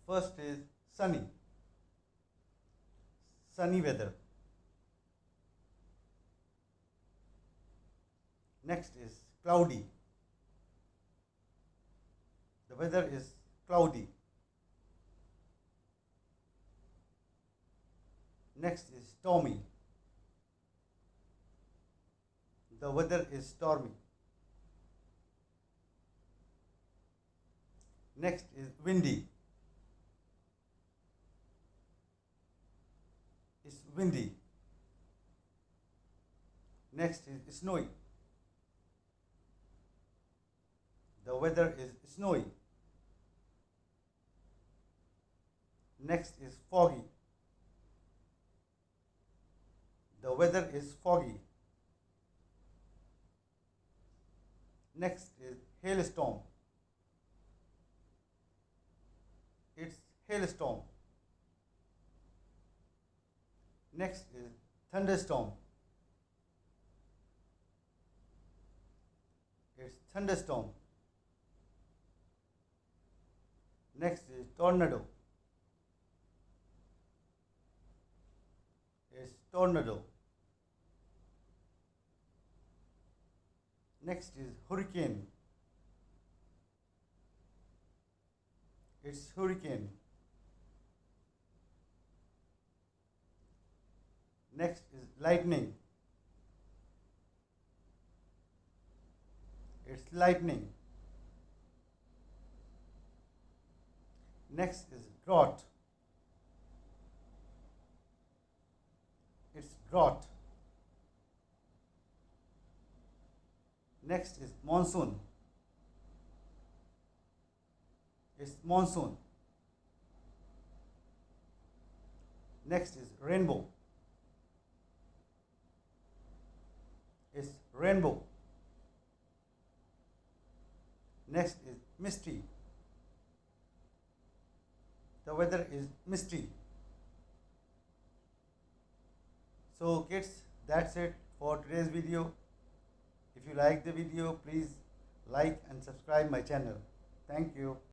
First is sunny, sunny weather. Next is cloudy. The weather is cloudy. Next is stormy. The weather is stormy. Next is windy. It's windy. Next is snowy. The weather is snowy. Next is foggy. The weather is foggy. Next is hailstorm. It's hailstorm. Next is thunderstorm. It's thunderstorm. Next is tornado. It's tornado. Next is hurricane. It's hurricane. Next is lightning. It's lightning. Next is drought. It's drought. Next is monsoon. It's monsoon. Next is rainbow. It's rainbow. Next is misty. The weather is misty. So kids, that's it for today's video. If you like the video, please like and subscribe my channel. Thank you.